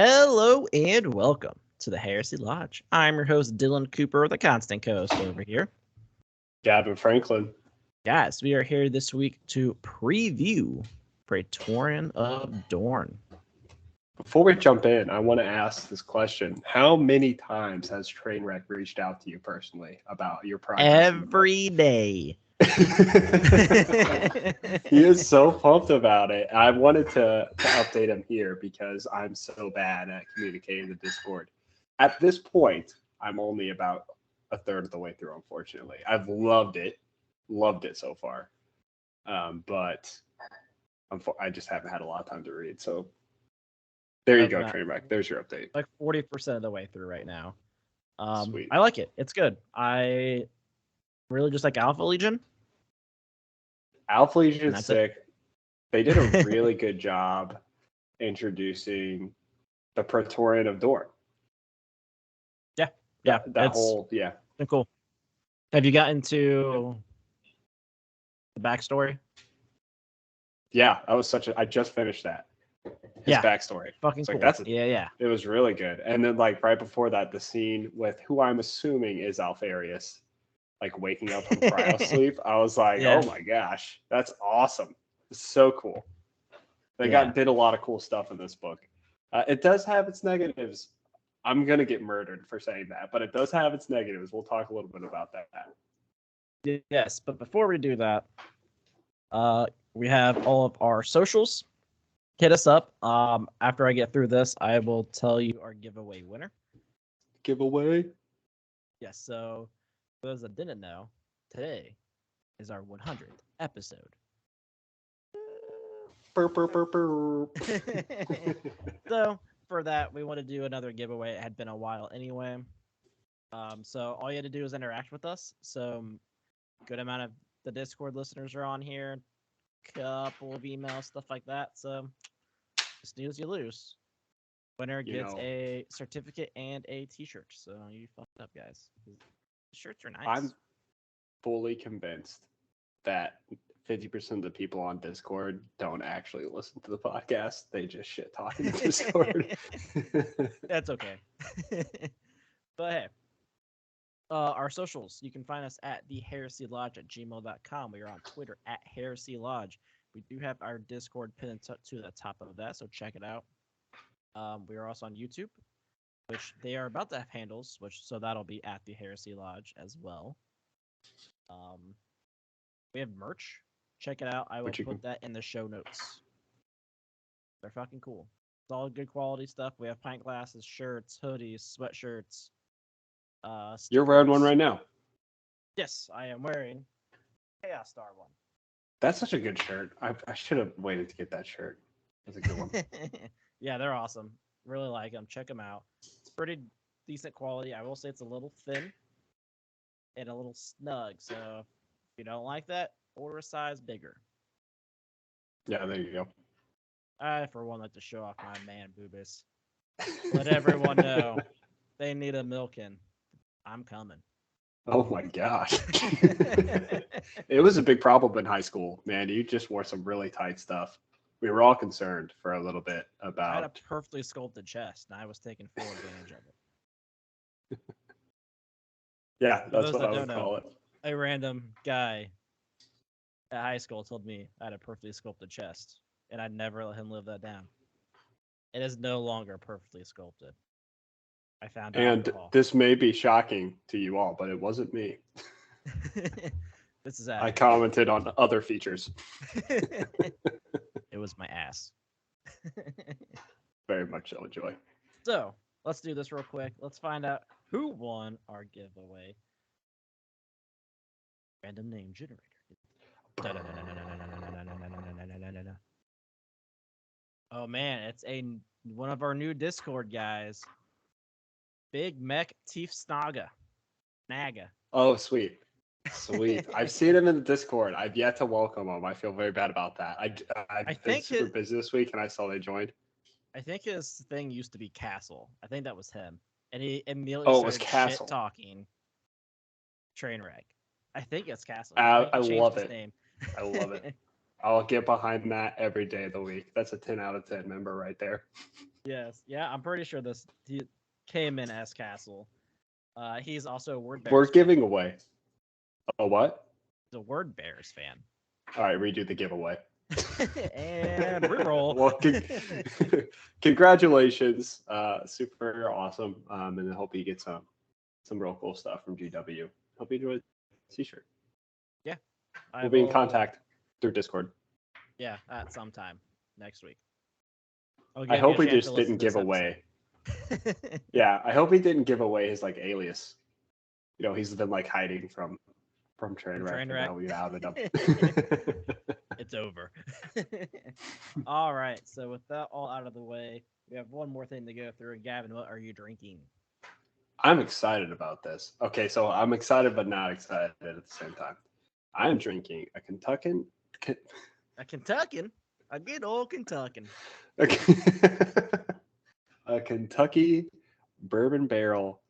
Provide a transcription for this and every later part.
Hello and welcome to the Heresy Lodge. I'm your host, Dylan Cooper, the constant co-host over here. Gavin Franklin. Guys, we are here this week to preview Praetorian of Dorn. Before we jump in, I want to ask this question. How many times has Trainwreck reached out to you personally about your progress? Every day. He is so pumped about it. I wanted to update him here because I'm so bad at communicating the Discord. At this point, I'm only about a third of the way through, unfortunately. I've loved it so far. But I just haven't had a lot of time to read. So there you go, Trainwreck. There's your update. Like 40% of the way through right now. Sweet. I like it. It's good. I really just like Alpha Legion. Alpha Legion's sick. They did a really good job introducing the Praetorian of Dorn. Yeah. Yeah. Been cool. Have you gotten to the backstory? Yeah, that was I just finished that. His backstory. Fucking cool. Yeah. It was really good. And then like right before that, the scene with who I'm assuming is Alfarius, like waking up from cryo sleep. I was like, oh my gosh, that's awesome. It's so cool. They did a lot of cool stuff in this book. It does have its negatives. I'm going to get murdered for saying that, but it does have its negatives. We'll talk a little bit about that. Yes, but before we do that, we have all of our socials. Hit us up. After I get through this, I will tell you our giveaway winner. Giveaway? Yes, so for those that didn't know, today is our 100th episode. So for that, we want to do another giveaway. It had been a while anyway. So all you had to do is interact with us. So good amount of the Discord listeners are on here. Couple of emails, stuff like that. So snooze, you lose. Winner gets a certificate and a t-shirt. So you fucked up, guys. The shirts are nice. I'm fully convinced that 50% of the people on Discord don't actually listen to the podcast. They just shit talking in Discord. That's okay. But hey, our socials, you can find us at theherесylodge@gmail.com. We are on Twitter at heresylodge. We do have our Discord pinned to the top of that, so check it out. We are also on YouTube, which they are about to have handles, so that'll be at the Heresy Lodge as well. We have merch. Check it out. I will put that in the show notes. They're fucking cool. It's all good quality stuff. We have pint glasses, shirts, hoodies, sweatshirts. You're wearing one right now. Yes, I am wearing Chaos Star one. That's such a good shirt. I should have waited to get that shirt. That's a good one. Yeah, they're awesome. Really like them. Check them out. It's pretty decent quality. I will say it's a little thin and a little snug. So if you don't like that, order a size bigger. Yeah, there you go. I, for one, like to show off my man boobas. Let everyone know they need a milking. I'm coming. Oh my gosh. It was a big problem in high school, man. You just wore some really tight stuff. We were all concerned for a little bit about. I had a perfectly sculpted chest, and I was taking full advantage of it. Yeah, that's what I would call it. A random guy at high school told me I had a perfectly sculpted chest, and I'd never let him live that down. It is no longer perfectly sculpted. I found out. And this may be shocking to you all, but it wasn't me. This is I commented on other features. It was my ass. Very much so, Joy. So let's do this real quick. Let's find out who won our giveaway. Random name generator. Oh man, it's one of our new Discord guys. Big Mech Teef Snaga. Naga. Oh, sweet. Sweet. I've seen him in the Discord. I've yet to welcome him. I feel very bad about that. I've been super busy this week, and I saw they joined. I think his thing used to be Castle. I think that was him. And he immediately started shit-talking Trainwreck. I think it's Castle. I love it. I love it. I'll get behind that every day of the week. That's a 10 out of 10 member right there. Yes. Yeah, I'm pretty sure he came in as Castle. He's also a Word Bears We're fan. giving away. A what? He's a Word Bears fan. All right, redo the giveaway. And reroll. Well, congratulations. Super awesome. And I hope you get some real cool stuff from GW. Hope you enjoy the t-shirt. Yeah. We'll be in contact through Discord. Yeah, at some time next week. I hope he just didn't give away. Yeah, I hope he didn't give away his like alias. You know, he's been like hiding from Trainwreck, and now we outed him. It's over. All right, so with that all out of the way, we have one more thing to go through. Gavin, what are you drinking? I'm excited about this. Okay, so I'm excited but not excited at the same time. I'm drinking a Kentuckian. A Kentuckian? A good old Kentuckian. A Kentucky bourbon barrel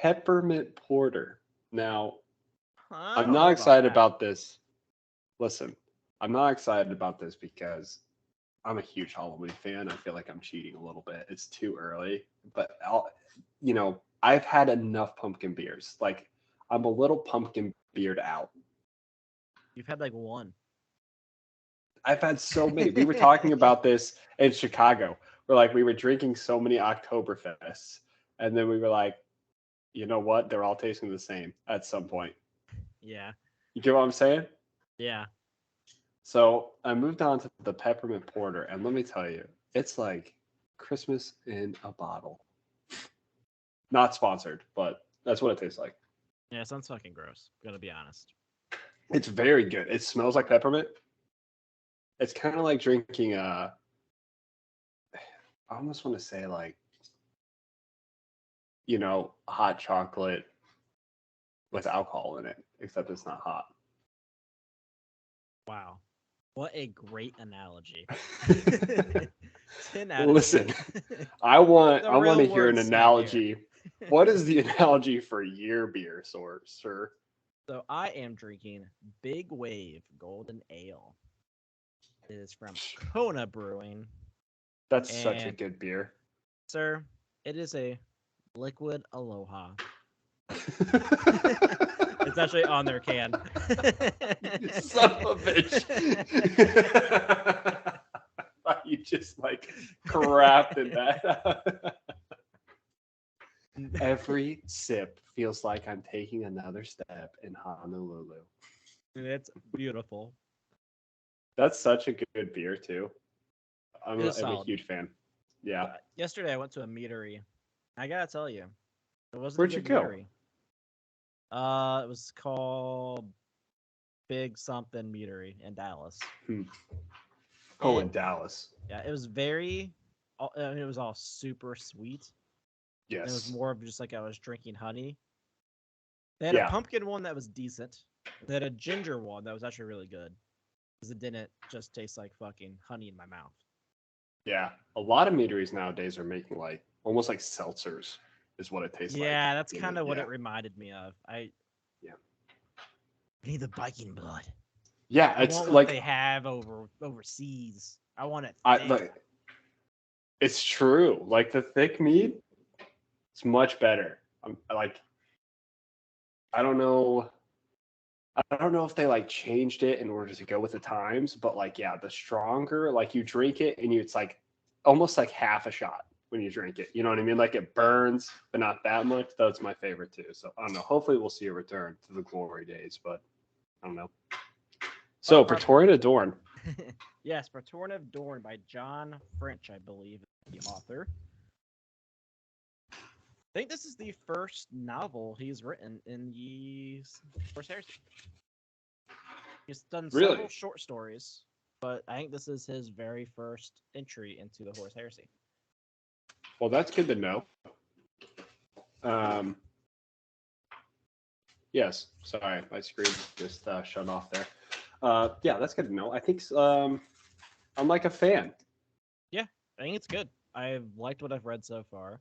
peppermint porter. Now, I'm not excited about this. Listen, I'm not excited about this because I'm a huge Halloween fan. I feel like I'm cheating a little bit. It's too early, but I've had enough pumpkin beers. Like, I'm a little pumpkin beard out. You've had like one. I've had so many. We were talking about this in Chicago. We were drinking so many Oktoberfests, and then we were like, you know what? They're all tasting the same at some point. Yeah. You get what I'm saying? Yeah. So I moved on to the peppermint porter, and let me tell you, it's like Christmas in a bottle. Not sponsored, but that's what it tastes like. Yeah, it sounds fucking gross. Gonna be honest. It's very good. It smells like peppermint. It's kind of like drinking I almost want to say like, hot chocolate with alcohol in it, except it's not hot. Wow. What a great analogy. 10 out of Listen, 10. I want to hear an analogy. What is the analogy for your beer, sir? So I am drinking Big Wave Golden Ale. It is from Kona Brewing. That's such a good beer. Sir, it is a liquid aloha. It's actually on their can. Son of a bitch. You just like crafted that. Every sip feels like I'm taking another step in Honolulu. It's beautiful. That's such a good beer too. I'm a huge fan. Yeah. Yesterday I went to a meadery. I gotta tell you, it wasn't. Where'd you go? Meadery. It was called Big Something Meadery in Dallas. Oh, in Dallas. Yeah, it was very. It was all super sweet. Yes. It was more of just like I was drinking honey. They had a pumpkin one that was decent. They had a ginger one that was actually really good. Because it didn't just taste like fucking honey in my mouth. Yeah. A lot of meaderies nowadays are making like almost like seltzers is what it tastes like. Yeah, that's kind of what it reminded me of. I need the Viking blood. Yeah, it's like what they have overseas. I want it thick. It's true. Like the thick mead, it's much better. I don't know if they like changed it in order to go with the times, but the stronger, like you drink it and it's like almost like half a shot when you drink it. You know what I mean? Like it burns, but not that much. That's my favorite too. So I don't know. Hopefully we'll see a return to the glory days, but I don't know. So Praetorian of Dorn. Yes, Praetorian of Dorn by John French, I believe, is the author. I think this is the first novel he's written in the Horse Heresy. He's done several short stories, but I think this is his very first entry into the Horse Heresy. Well, that's good to know. Yes, sorry, my screen just shut off there. Yeah, that's good to know. I think I'm like a fan. Yeah, I think it's good. I've liked what I've read so far.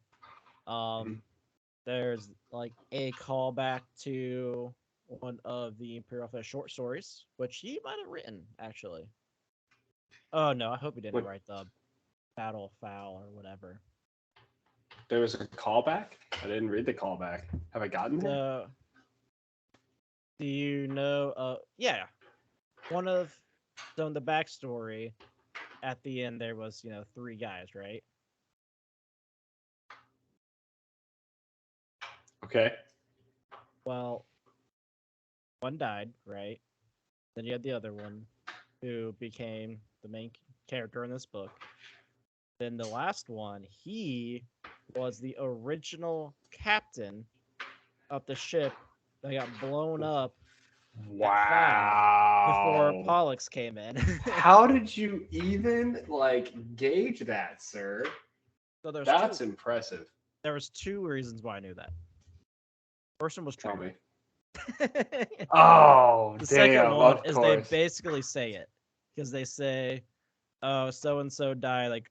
There's like a callback to one of the Imperial Fists short stories, which he might have written actually. Oh no, I hope he didn't What? write the battle foul or whatever. There was a callback? I didn't read the callback. Have I gotten there? So, do you know? Yeah, one of so in the backstory, at the end there was 3 guys, right? Okay. Well, one died, right? Then you had the other one, who became the main character in this book. Then the last one, he was the original captain of the ship that got blown up at Foul before Wow. Pollux came in. How did you even like gauge that, sir? So That's impressive. there was 2 reasons why I knew that. First one was Tell true. me. Oh, The second damn, one of is they course. basically say it because they say, "Oh, so and so died like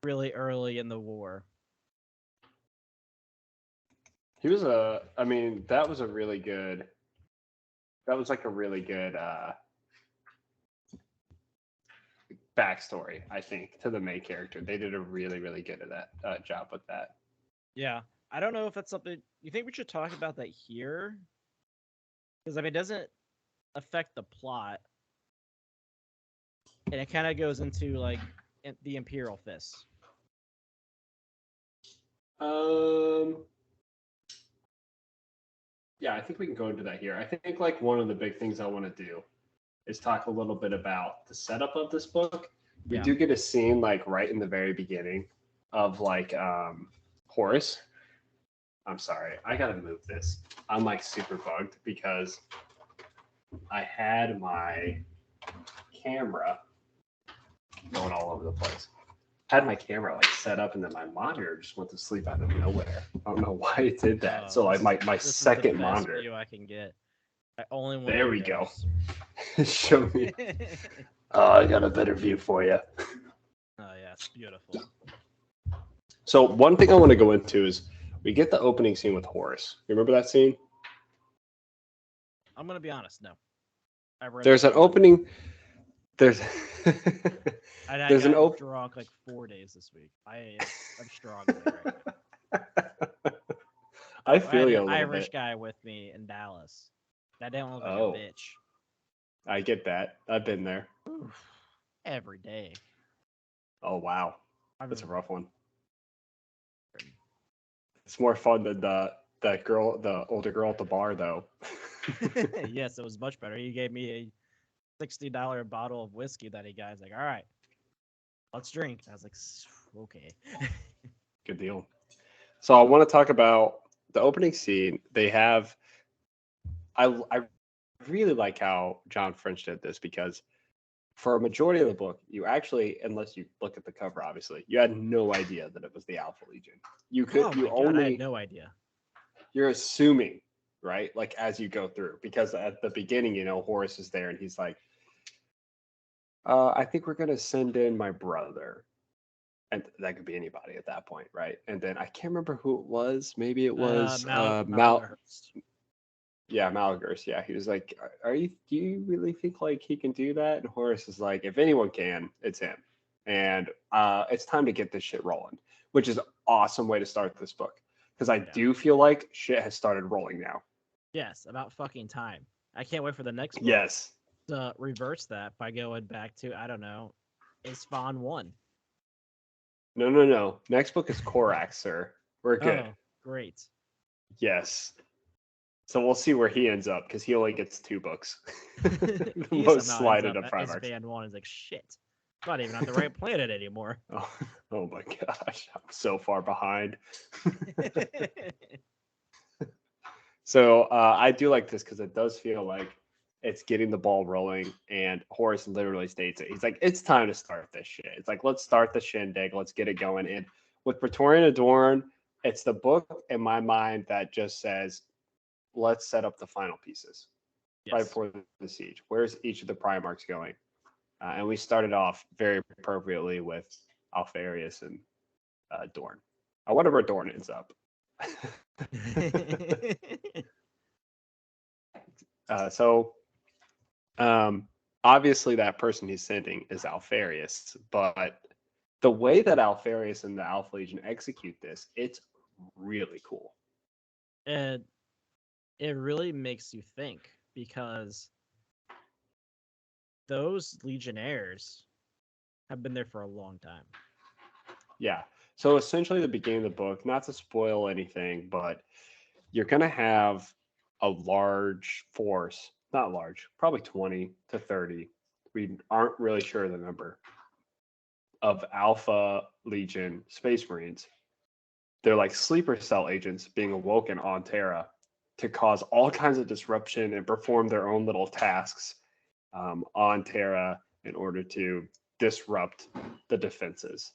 really early in the war." He was I mean, that was like a really good backstory, I think, to the main character. They did a really, really good at that job with that. Yeah, I don't know if that's something you think we should talk about that here, because I mean, it doesn't affect the plot, and it kind of goes into like the Imperial Fists. Um, yeah, I think we can go into that here. I think like one of the big things I want to do is talk a little bit about the setup of this book. We Yeah. do get a scene like right in the very beginning of like Horace. I'm sorry, I gotta move this. I'm like super bugged because I had my camera going all over the place. I had my camera like set up and then my monitor just went to sleep out of nowhere. I don't know why it did that. So like my this second is the best monitor. view I can get. I only want There your we go. nose. Show me. Oh, I got a better view for you. Oh yeah, it's beautiful. So one thing I want to go into is we get the opening scene with Horace. You remember that scene? I'm gonna be honest. No, I read. There's an opening. There's I there's an got drunk like 4 days this week. I'm struggling right now. I feel you a an little Irish bit. guy with me in Dallas. That didn't look like a Oh, bitch. I get that. I've been there. Oof, every day. Oh wow, that's a I'm rough one. It's more fun than that girl, the older girl at the bar, though. yes, it was much better. He gave me a $60 bottle of whiskey that he got. He's like, all right, let's drink. I was like, okay. Good deal. So I want to talk about the opening scene. They have, I really like how John French did this because for a majority of the book, you actually, unless you look at the cover, obviously, you had no idea that it was the Alpha Legion. You could, Oh you my god, only, I had no idea. you're assuming, right? Like as you go through, because at the beginning, Horace is there and he's like, I think we're gonna send in my brother, and that could be anybody at that point, right? And then I can't remember who it was. Maybe it was Malagurst. Yeah, Malagurst. Yeah, he was like, "Are you? Do you really think like he can do that?" And Horace is like, "If anyone can, it's him." And it's time to get this shit rolling, which is an awesome way to start this book because I do feel like shit has started rolling now. Yes, about fucking time. I can't wait for the next book Yes. to reverse that by going back to, I don't know, Isfahan 1. No. Next book is Korax, sir. We're good. Oh, great. Yes. So we'll see where he ends up because he only gets 2 books. The He most somehow ends slighted up of at 5 arcs. Isfahan 1 is like, shit. Not even on the right planet anymore. Oh my gosh, I'm so far behind. So I do like this because it does feel like it's getting the ball rolling, and Horace literally states it. He's like, "It's time to start this shit." It's like, let's start the shindig, let's get it going. And with Praetorian of Dorn, it's the book in my mind that just says, "Let's set up the final pieces right before the siege. Where's each of the Primarchs going?" And we started off very appropriately with Alpharius and Dorn. I wonder where Dorn ends up. So obviously that person he's sending is Alfarius, but the way that Alfarius and the Alpha Legion execute this, it's really cool. And it really makes you think, because those Legionnaires have been there for a long time. Yeah. So essentially the beginning of the book, not to spoil anything, but you're going to have a large force, not large, probably 20 to 30. We aren't really sure the number of Alpha Legion Space Marines. They're like sleeper cell agents being awoken on Terra to cause all kinds of disruption and perform their own little tasks on Terra in order to disrupt the defenses.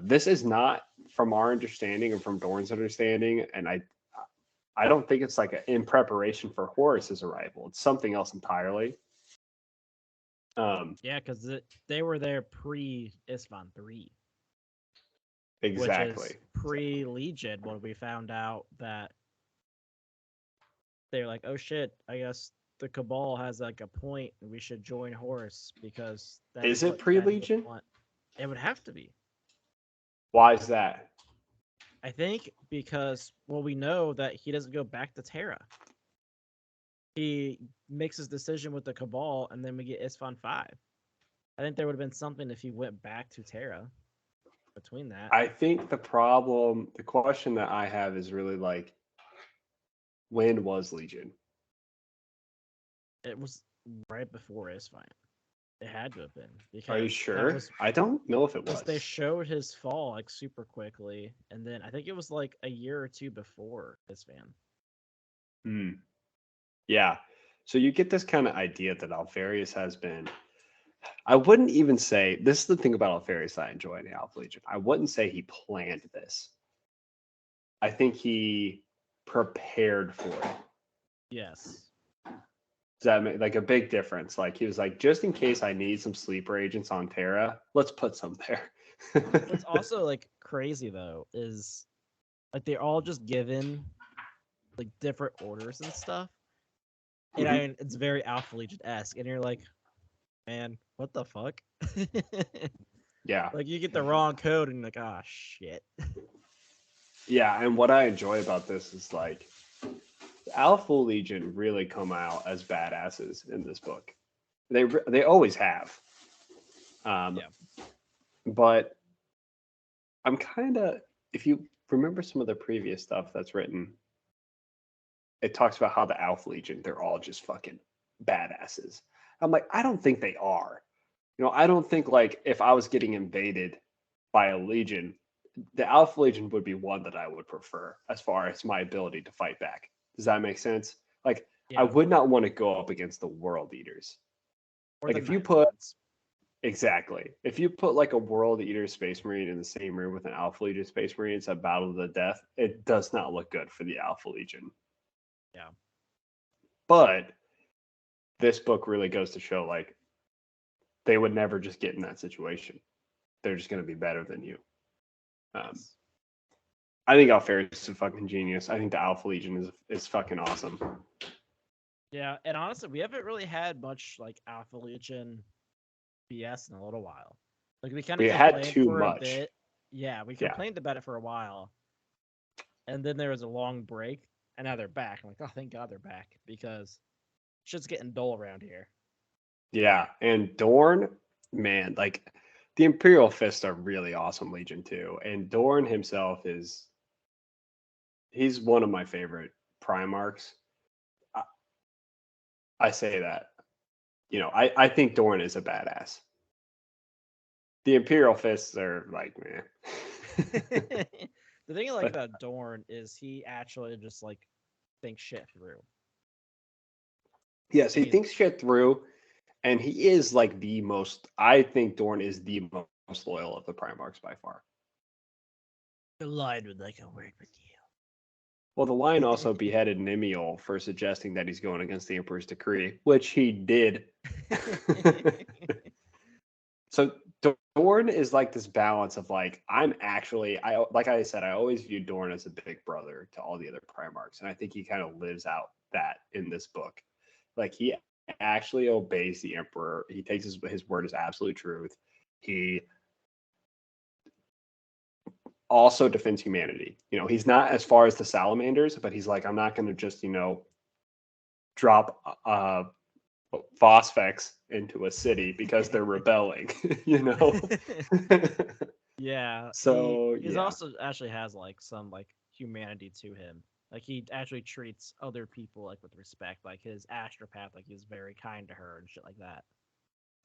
This is not, from our understanding and from Dorn's understanding, and I don't think it's like in preparation for Horus's arrival. It's something else entirely. Yeah, because they were there pre-Isvan 3. Exactly. Which is pre-Legion, when we found out that they're like, oh shit, I guess the Cabal has like a point and we should join Horus, because that is it what pre-Legion? It would have to be. Why is that? I think because, well, we know that he doesn't go back to Terra. He makes his decision with the Cabal, and then we get Isfan 5. I think there would have been something if he went back to Terra between that. I think the question that I have is really like, when was Legion? It was right before Isfan. It had to have been. Because are you sure? I don't know if it was. They showed his fall like super quickly, and then I think it was like a year or two before Isfan. Yeah. So you get this kind of idea that Alfarius has been. I wouldn't even say, this is the thing about Alfarius that I enjoy in the Alpha Legion. I wouldn't say he planned this. I think he prepared for it. Yes. Does that make like a big difference? Like he was like, just in case I need some sleeper agents on Terra, let's put some there. What's also like crazy though is like they're all just given like different orders and stuff. And I mean, it's very Alpha Legion-esque, and you're like, man, what the fuck? Yeah. Like you get the wrong code and you're like, ah, shit. Yeah, and what I enjoy about this is like Alpha Legion really come out as badasses in this book. They always have. But I'm kind of, if you remember some of the previous stuff that's written, it talks about how the Alpha Legion, they're all just fucking badasses. I'm like, I don't think they are. You know, I don't think like if I was getting invaded by a legion, the Alpha Legion would be one that I would prefer as far as my ability to fight back. Does that make sense? Like, I would not want to go up against the World Eaters. Or like if you put exactly, if you put like a World Eater Space Marine in the same room with an Alpha Legion Space Marine, it's a battle to the death. It does not look good for the Alpha Legion. Yeah. But this book really goes to show like they would never just get in that situation. They're just going to be better than you. I think Alfarius is a fucking genius. I think the Alpha Legion is fucking awesome. Yeah, and honestly, we haven't really had much like Alpha Legion BS in a little while. Like we kind of had too for much. A bit. Yeah, we complained about it for a while, and then there was a long break, and now they're back. I'm like, oh, thank God they're back, because shit's getting dull around here. Yeah, and Dorn, man, like the Imperial Fists are really awesome Legion too, and Dorn himself he's one of my favorite Primarchs. I say that, you know, I think Dorn is a badass. The Imperial Fists are like, man. The thing I like about Dorn is he actually just like thinks shit through. Yes, he thinks shit through, and he is like the most. I think Dorn is the most loyal of the Primarchs by far. The Lion would like a word with you. Well, the Lion also beheaded Nimiel for suggesting that he's going against the Emperor's decree, which he did. So Dorn is like this balance of like, like I said, I always view Dorn as a big brother to all the other Primarchs, and I think he kind of lives out that in this book. Like he actually obeys the Emperor. He takes his word as absolute truth. He also defends humanity. You know, he's not as far as the salamanders, but he's like, I'm not going to just, you know, drop phosphex into a city because they're rebelling, you know? Yeah. So, he's yeah. also actually has like some like humanity to him. Like he actually treats other people like with respect. Like his astropath, like he's very kind to her and shit like that.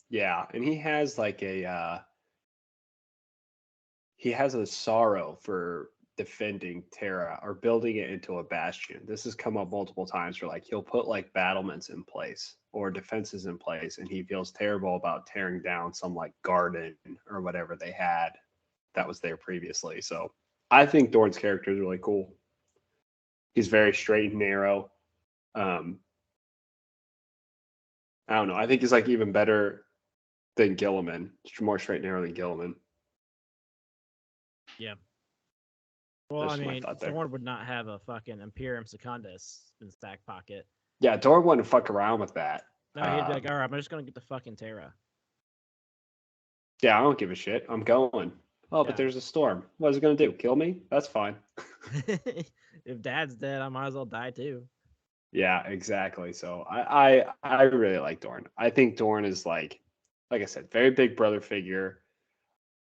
Yeah, and he has a sorrow for defending Terra or building it into a bastion. This has come up multiple times where like he'll put like battlements in place or defenses in place, and he feels terrible about tearing down some like garden or whatever they had that was there previously. So I think Dorn's character is really cool. He's very straight and narrow. I don't know. I think he's like even better than Gilliman. More straight and narrow than Gilliman. Yeah. Well, That's I my mean, thought there. Thorn would not have a fucking Imperium Secundus in his back pocket. Yeah, Dorn wouldn't fuck around with that. No, he'd be like, all right, I'm just going to get the fucking Terra. Yeah, I don't give a shit. I'm going. Oh, Yeah. but there's a storm. What is it going to do? Kill me? That's fine. If Dad's dead, I might as well die too. Yeah, exactly. So I really like Dorn. I think Dorn is like I said, very big brother figure.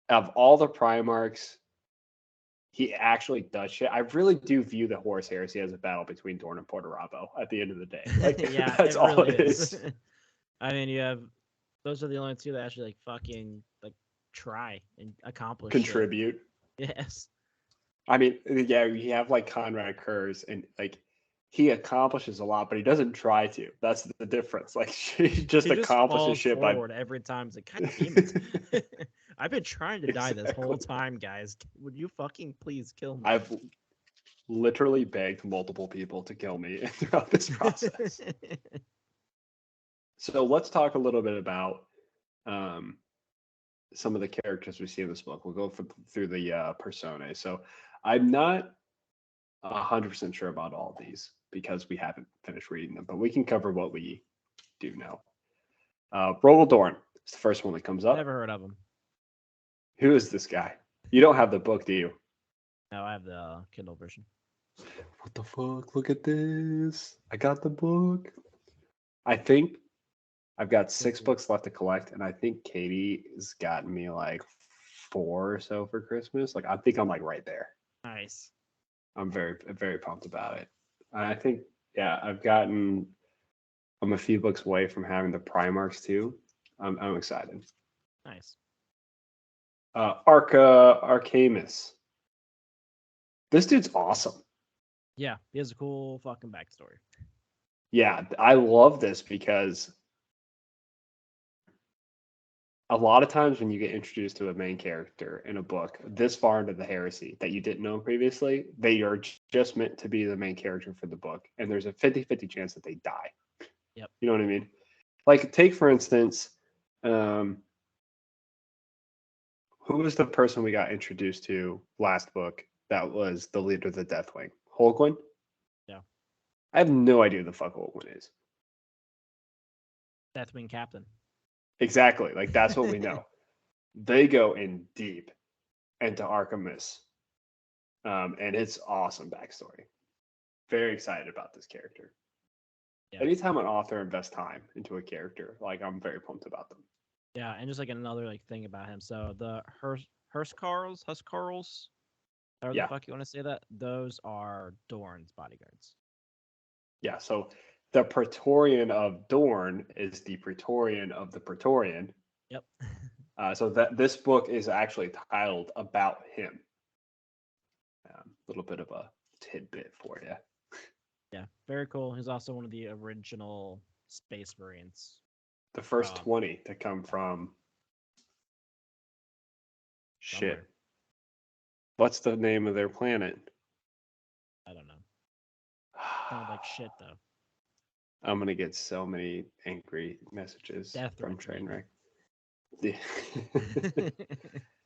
Of all the Primarchs, he actually does shit. I really do view the Horus Heresy as a battle between Dorn and Portorabo at the end of the day. Like Yeah, that's it all really it is. I mean, you have those are the only two that actually like fucking like try and accomplish Contribute. shit. Yes. I mean, yeah, you have like Conrad Kurz, and like he accomplishes a lot, but he doesn't try to. That's the difference. Like he just accomplishes falls shit forward every time. It's like, God damn it! I've been trying to die this whole time, guys. Would you fucking please kill me? I've literally begged multiple people to kill me throughout this process. So let's talk a little bit about some of the characters we see in this book. We'll go through the personae. So I'm not 100% sure about all of these because we haven't finished reading them, but we can cover what we do know. Rogel Dorn is the first one that comes up. Never heard of him. Who is this guy? You don't have the book, do you? No, I have the Kindle version. What the fuck? Look at this. I got the book. I think I've got 6 books left to collect, and I think Katie has gotten me like 4 or so for Christmas. Like I think I'm like right there. Nice. I'm very, very pumped about it. I think, yeah, I'm a few books away from having the Primarchs too. I'm excited. Nice. Arcamus. This dude's awesome. Yeah, he has a cool fucking backstory. Yeah, I love this because a lot of times when you get introduced to a main character in a book this far into the heresy that you didn't know previously, they are just meant to be the main character for the book. And there's a 50-50 chance that they die. Yep. You know what I mean? Like, take, for instance, who was the person we got introduced to last book that was the leader of the Deathwing? Holguin? Yeah. I have no idea who the fuck Holguin is. Deathwing captain. Exactly. Like, that's what we know. They go in deep into Arcamus. And it's awesome backstory. Very excited about this character. Yeah. Anytime an author invests time into a character, like I'm very pumped about them. Yeah, and just like another like thing about him. So the Huscarls, however the fuck you want to say that, those are Dorn's bodyguards. Yeah, so the Praetorian of Dorn is the Praetorian of the Praetorian. Yep. So that this book is actually titled about him. A little bit of a tidbit for you. Yeah, very cool. He's also one of the original Space Marines. The first 20 to come from somewhere. Shit. What's the name of their planet? I don't know. Sounds like shit though. I'm gonna get so many angry messages from Trainwreck. Yeah.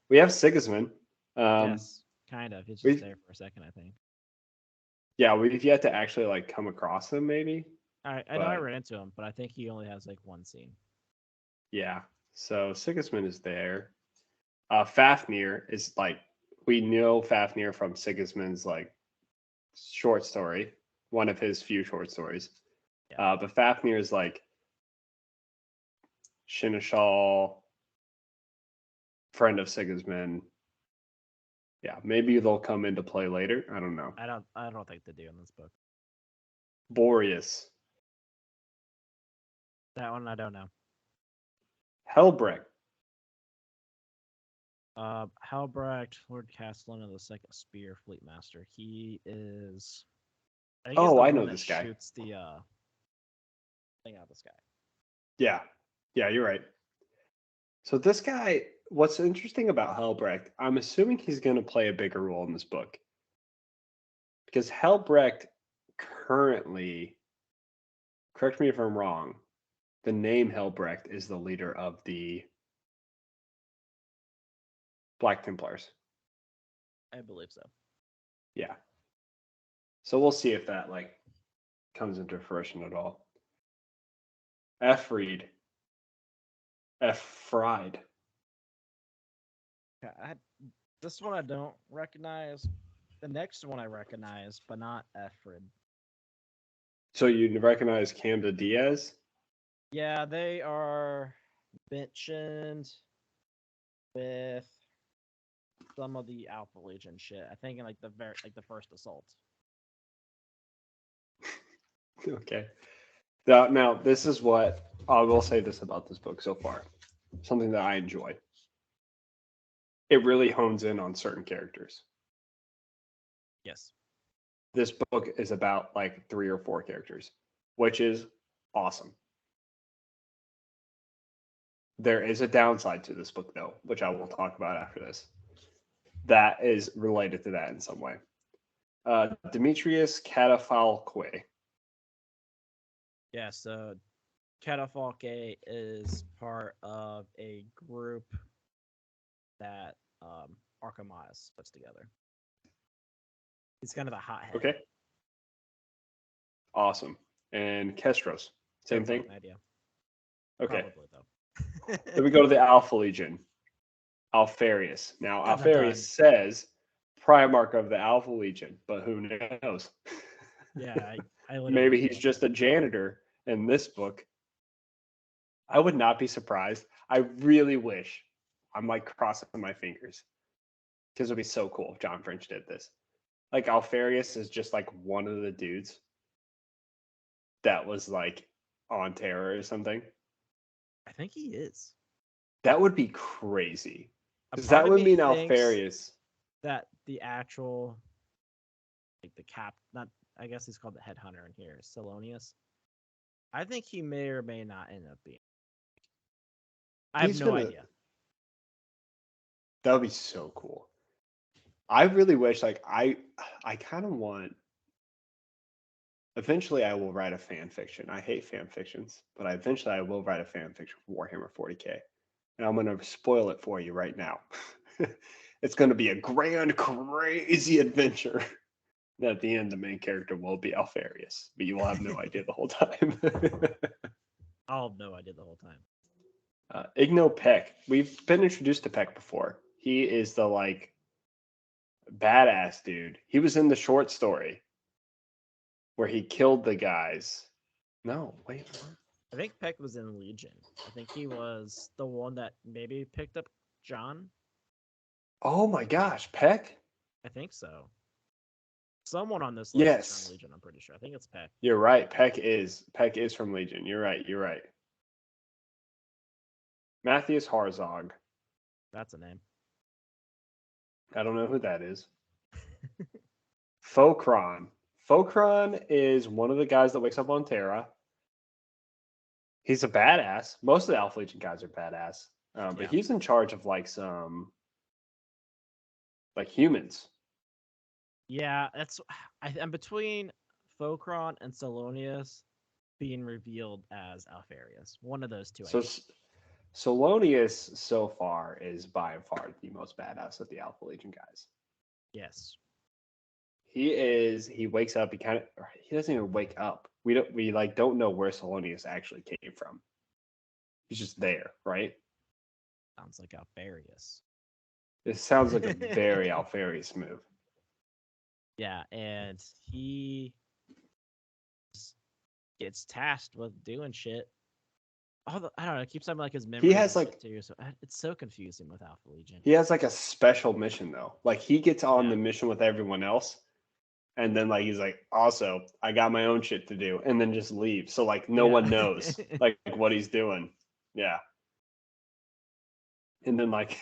We have Sigismund. Yes, kind of. He's just there for a second, I think. Yeah, we've yet to actually like come across him, maybe. I know I ran into him, but I think he only has like one scene. Yeah. So Sigismund is there. Fafnir is like, we know Fafnir from Sigismund's like short story, one of his few short stories. Yeah. But Fafnir is like Seneschal, friend of Sigismund. Yeah, maybe they'll come into play later. I don't know. I don't think they do in this book. Boreas, That one I don't know. Helbrecht. Halbrecht, Lord Castellan of the Second Spear Fleet Master. He is. I think he's Oh, the I one know that this guy. shoots the thing out of the sky. Yeah, you're right. So this guy, what's interesting about Helbrecht, I'm assuming he's going to play a bigger role in this book. Because Helbrecht currently, correct me if I'm wrong, the name Helbrecht is the leader of the Black Templars. I believe so. Yeah. So we'll see if that like comes into fruition at all. Efried. Fried. This one I don't recognize. The next one I recognize, but not Efred. So you recognize Camda Diaz? Yeah, they are mentioned with some of the Alpha Legion shit. I think in like the first assault. Okay. Now, this is what I will say this about this book so far. Something that I enjoy. It really hones in on certain characters. Yes. This book is about like 3 or 4 characters, which is awesome. There is a downside to this book, though, which I will talk about after this. That is related to that in some way. Demetrius Catafalque. Yeah, so Catafalque is part of a group that Archimedes puts together. He's kind of the hothead. Okay. Awesome. And Kestros. Same thing? Idea. Okay. Probably, though. Then we go to the Alpha Legion. Alfarius. Now, Alfarius says Primarch of the Alpha Legion, but who knows? Yeah, I Maybe he's just a janitor in this book. I would not be surprised. I really wish, I'm like crossing my fingers, because it would be so cool if John French did this. Like Alfarius is just like one of the dudes that was like on Terror or something. I think he is. That would be crazy. Because that would mean Alfarius. That the actual, like the cap, not, I guess he's called the headhunter in here, Silonius. I think he may or may not end up being. I have no idea. That would be so cool. I really wish, like, I kind of want. Eventually, I will write a fan fiction. I hate fan fictions, but eventually I will write a fan fiction for Warhammer 40K. And I'm going to spoil it for you right now. It's going to be a grand, crazy adventure. That at the end, the main character will be Alfarius, but you will have no idea the whole time. I'll have no idea the whole time. Igno Peck. We've been introduced to Peck before. He is the, like, badass dude. He was in the short story where he killed the guys. No, wait. What? I think Peck was in Legion. I think he was the one that maybe picked up John. Oh my gosh, Peck? I think so. Someone on this list is from Legion, I'm pretty sure. I think it's Peck. You're right. Peck is from Legion. You're right. Matthias Harzog. That's a name. I don't know who that is. Fokron. Fokron is one of the guys that wakes up on Terra. He's a badass. Most of the Alpha Legion guys are badass. But he's in charge of like some like humans. Yeah, I'm between Fokron and Silonius being revealed as Alfarius. One of those two. So Silonius so far is by far the most badass of the Alpha Legion guys. Yes. He wakes up. He doesn't even wake up. We don't know where Salonius actually came from. He's just there, right? Sounds like Alfarius. This sounds like a very Alfarius move. Yeah, and he gets tasked with doing shit. I don't know. It keeps having like his memories. He has like too, so it's so confusing with Alpha Legion. He has like a special mission though. Like he gets on the mission with everyone else, and then like he's like, also I got my own shit to do, and then just leaves. So like no one knows like what he's doing. Yeah. And then like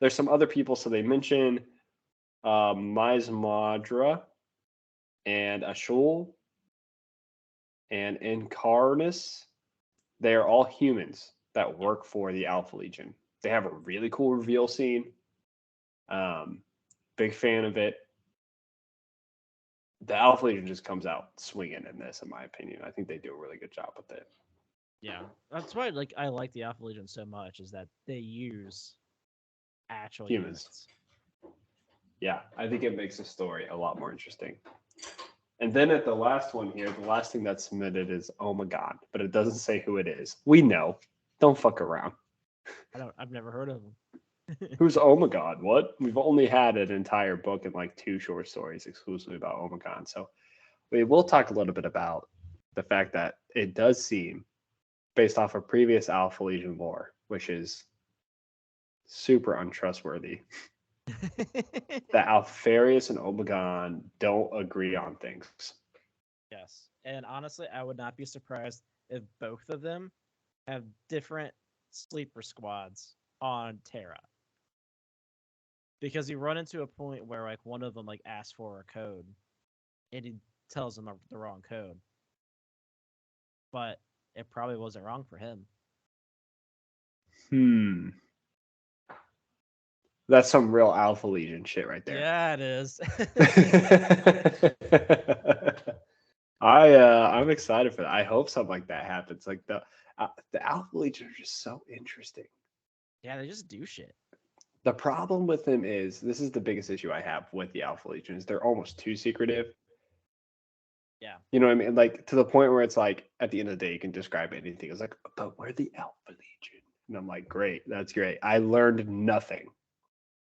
there's some other people. So they mention Mismadra and Ashul and Incarnus. They are all humans that work for the Alpha Legion. They have a really cool reveal scene. Big fan of it. The Alpha Legion just comes out swinging in this, in my opinion. I think they do a really good job with it. Yeah, that's why I like the Alpha Legion so much is that they use actual humans. Yeah, I think it makes the story a lot more interesting. And then at the last one here, the last thing that's submitted is oh my god, but it doesn't say who it is. We know. Don't fuck around. I've never heard of them. Who's oh my god? What? We've only had an entire book and like 2 short stories exclusively about oh my god. So we will talk a little bit about the fact that it does seem, based off of previous Alpha Legion lore, which is super untrustworthy, that Alfarius and Omegon don't agree on things. Yes. And honestly, I would not be surprised if both of them have different sleeper squads on Terra. Because you run into a point where like one of them like asks for a code and he tells them the wrong code. But it probably wasn't wrong for him. That's some real Alpha Legion shit right there. Yeah, it is. I'm excited for that. I hope something like that happens. Like the Alpha Legion are just so interesting. Yeah, they just do shit. The problem with them is this is the biggest issue I have with the Alpha Legion is they're almost too secretive. Yeah. You know what I mean? Like to the point where it's like at the end of the day you can describe anything. It's like, but we're the Alpha Legion. And I'm like, great, that's great. I learned nothing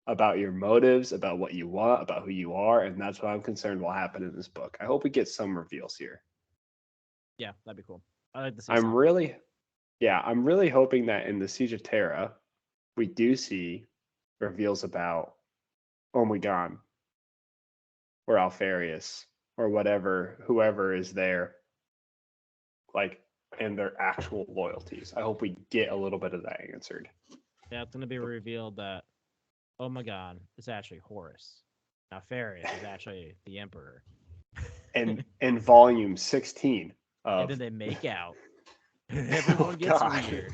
about your motives, about what you want, about who you are, and that's what I'm concerned will happen in this book. I hope we get some reveals here. Yeah, that'd be cool. I like to see I'm really hoping that in the Siege of Terra, we do see reveals about Omegon or Alfarius or whoever is there, like, and their actual loyalties. I hope we get a little bit of that answered. Yeah, it's going to be revealed that Omegon is actually Horus. Alfarius is actually the Emperor. And in volume 16 of... And then they make out. Everyone gets weird.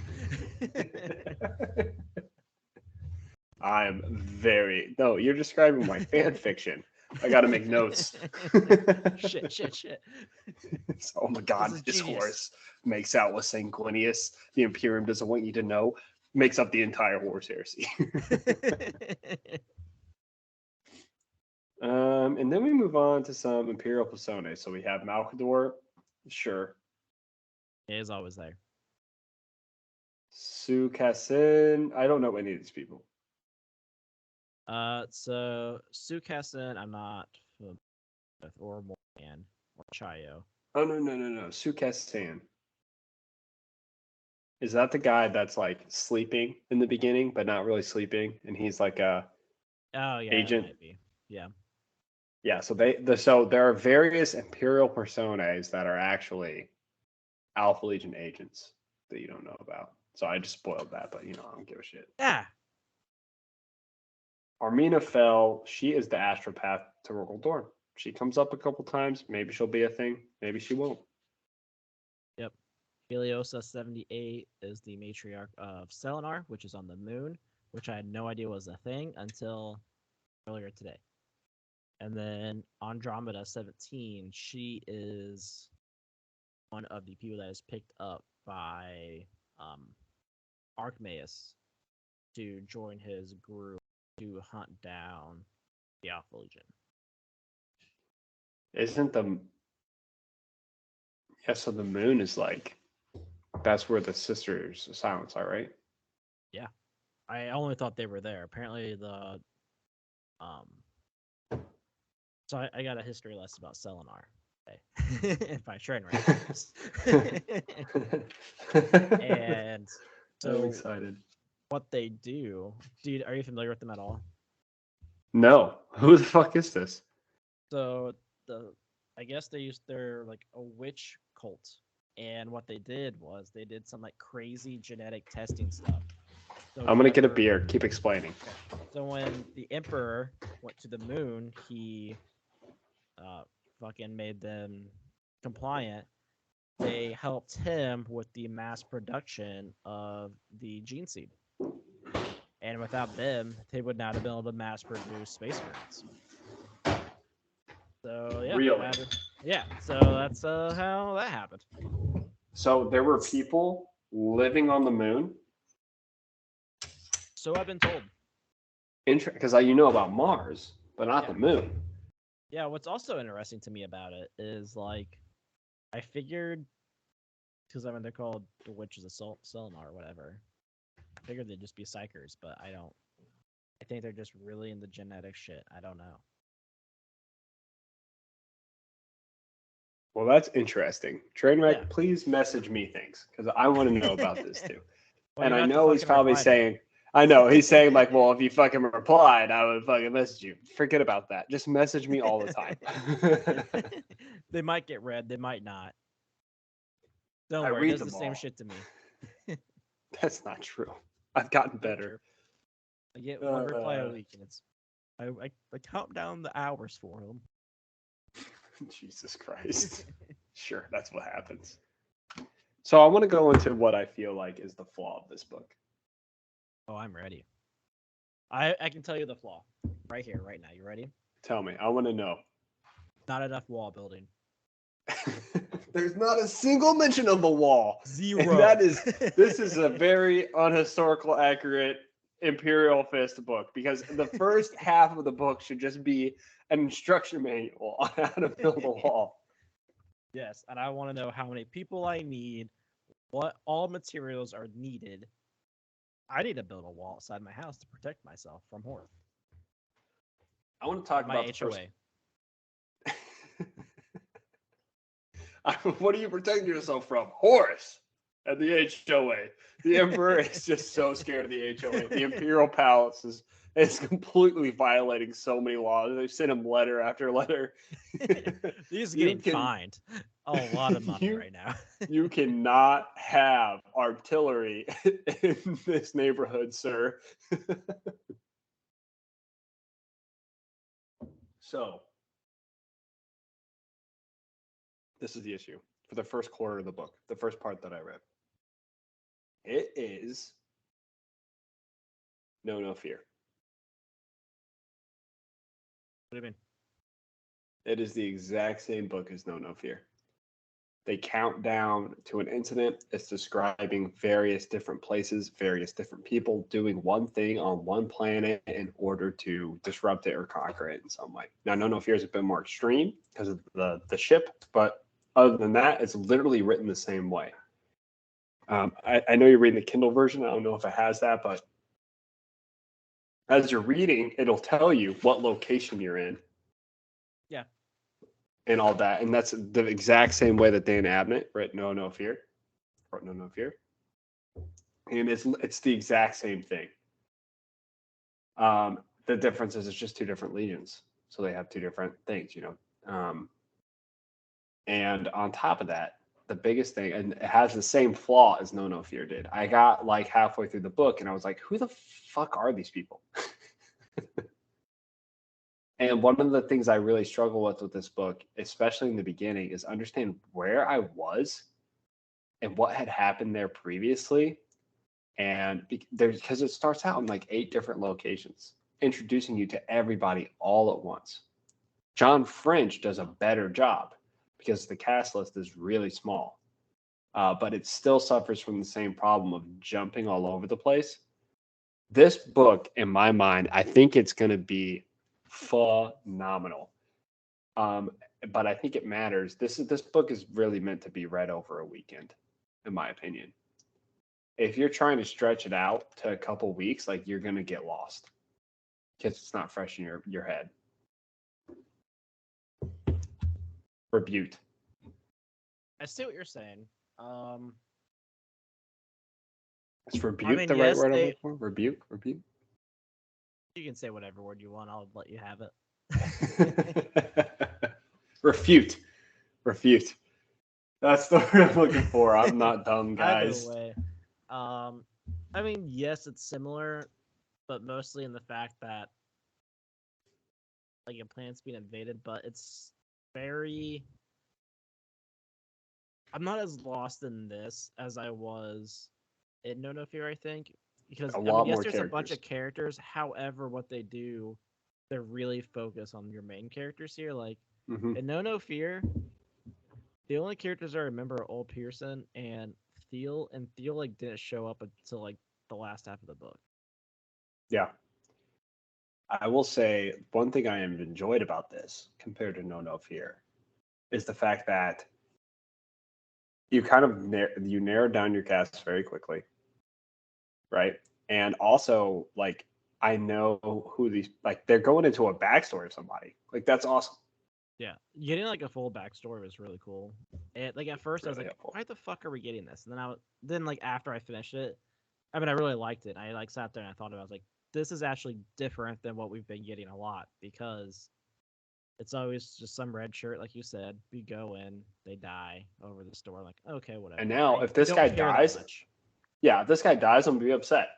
No, you're describing my fan fiction. I got to make notes. Shit. Oh my god, this Horus makes out with Sanguinius. The Imperium doesn't want you to know. Makes up the entire Horus heresy. And then we move on to some Imperial Personae. So we have Malkador, sure. He is always there. Sukassin, I don't know any of these people. So Sukassin, I'm not with, or Morgan or Chayo. Oh no, Sukassin. Is that the guy that's like sleeping in the beginning, but not really sleeping, and he's like a agent? Maybe. Yeah. Yeah. So so there are various Imperial Personae that are actually Alpha Legion agents that you don't know about. So I just spoiled that, but I don't give a shit. Yeah. Armina Fell, she is the astropath to Rogal Dorn. She comes up a couple times. Maybe she'll be a thing. Maybe she won't. Yep. Heliosa 78 is the matriarch of Selenar, which is on the moon, which I had no idea was a thing until earlier today. And then Andromeda 17, she is one of the people that is picked up by Archmaeus to join his group to hunt down the Alpha Legion. Isn't the so the moon is like that's where the Sisters of Silence are, right? Yeah, I only thought they were there. Apparently, the um. So I got a history lesson about Selenar. If I train right. And so I'm excited. what they do, dude, are you familiar with them at all? No, who the fuck is this? So I guess they're like a witch cult, and what they did was they did some like crazy genetic testing stuff. So I'm gonna get a beer. Keep explaining. Okay. So when the Emperor went to the moon, he fucking made them compliant. They helped him with the mass production of the gene seed. And without them, they would not have been able to mass produce space marines. So yeah, Really? Yeah. So that's how that happened. So there were people living on the moon. So I've been told. Because you know about Mars, but not the moon. Yeah. What's also interesting to me about it is like, I figured, because I mean they're called the Witches of Selenar or whatever. I figured they'd just be psychers, but I don't. I think they're just really into genetic shit. I don't know. Well, that's interesting. Trainwreck, please message me things because I want to know about this too. Well, and I know he's probably saying, I know he's saying like, well, if you fucking replied, I would fucking message you. Forget about that. Just message me all the time. They might get read. They might not. Don't worry. It does the same shit to me. That's not true. I've gotten better. I get one reply a week, and it's I count down the hours for them. Jesus Christ. Sure, that's what happens. So I want to go into what I feel like is the flaw of this book. Oh, I'm ready. I can tell you the flaw right here, right now. You ready? Tell me. I want to know. Not enough wall building. There's not a single mention of the wall. Zero. And this is a very unhistorical accurate Imperial Fist book because the first half of the book should just be an instruction manual on how to build a wall. Yes, and I want to know how many people I need, what all materials are needed. I need to build a wall outside my house to protect myself from Horde. I want to talk about my HOA. What are you protecting yourself from? Horus and the HOA. The Emperor is just so scared of the HOA. The Imperial Palace is completely violating so many laws. They sent him letter after letter. He's getting fined a lot of money right now. You cannot have artillery in this neighborhood, sir. So, this is the issue for the first quarter of the book, the first part that I read. It is No Fear. What do you mean? It is the exact same book as No Fear. They count down to an incident. It's describing various different places, various different people doing one thing on one planet in order to disrupt it or conquer it in some way. Now, No Fear is a bit more extreme because of the ship, but other than that, it's literally written the same way. I know you're reading the Kindle version. I don't know if it has that, but as you're reading, it'll tell you what location you're in. Yeah. And all that. And that's the exact same way that Dan Abnett wrote No Fear. Wrote No Fear. And it's the exact same thing. The difference is it's just two different legions. So they have two different things, and on top of that, the biggest thing, and it has the same flaw as No Fear did. I got like halfway through the book and I was like, who the fuck are these people? And one of the things I really struggle with this book, especially in the beginning, is understand where I was and what had happened there previously. And because it starts out in like 8 different locations, introducing you to everybody all at once. John French does a better job because the cast list is really small, but it still suffers from the same problem of jumping all over the place. This book, in my mind, I think it's going to be phenomenal. But I think it matters. This book is really meant to be read over a weekend, in my opinion. If you're trying to stretch it out to a couple weeks, like you're gonna get lost because it's not fresh in your head. Rebuked. I see what you're saying. Is rebuke the right word I'm looking for? Rebuke? You can say whatever word you want. I'll let you have it. Refute. That's the word I'm looking for. I'm not dumb, guys. Either way, I mean, yes, it's similar, but mostly in the fact that like a planet's being invaded, but it's very. I'm not as lost in this as I was in No Fear, I think, because yes, there's a bunch of characters. However, what they do, they're really focused on your main characters here. Like in No Fear, the only characters I remember are Old Pearson and Thiel like didn't show up until like the last half of the book. Yeah. I will say one thing I have enjoyed about this compared to No Fear is the fact that you kind of you narrow down your cast very quickly, right? And also, like, I know who these, like, they're going into a backstory of somebody. Like, that's awesome. Yeah, getting like a full backstory was really cool. And like at first, I was like, helpful. Why the fuck are we getting this? And then like after I finished it, I mean, I really liked it. I like sat there and I thought about it. I was like, this is actually different than what we've been getting a lot because it's always just some red shirt, like you said. We go in, they die over the store. Like, okay, whatever. And now, if this guy dies, if this guy dies, I'm gonna be upset.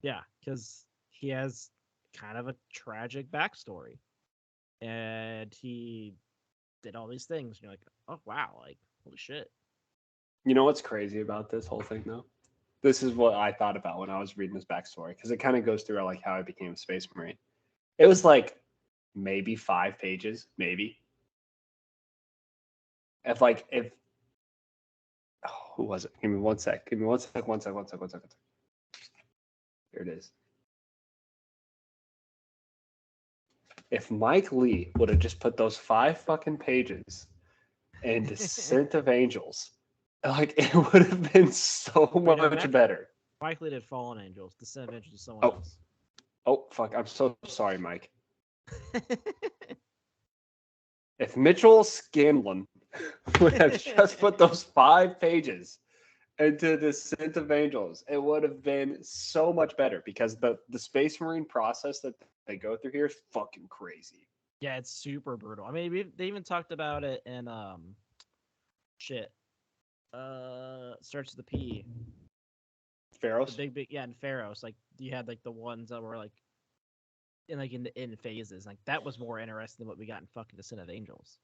Yeah, because he has kind of a tragic backstory, and he did all these things. And you're like, oh wow, like holy shit. You know what's crazy about this whole thing, though? This is what I thought about when I was reading his backstory, because it kind of goes through like how I became a Space Marine. It was like maybe 5 pages, maybe. If who was it? Give me one sec. Here it is. If Mike Lee would have just put those 5 fucking pages in Descent of Angels, like it would have been so much better. Mike Lee did Fallen Angels. Descent of Angels is someone else. Oh fuck! I'm so sorry, Mike. If Mitchell Scanlon would have just put those 5 pages into Descent of Angels, it would have been so much better because the Space Marine process that they go through here is fucking crazy. Yeah, it's super brutal. I mean, they even talked about it in starts with the P. Pharaohs. The big in Pharaohs. Like you had like the ones that were like in phases. Like that was more interesting than what we got in fucking Descent of Angels.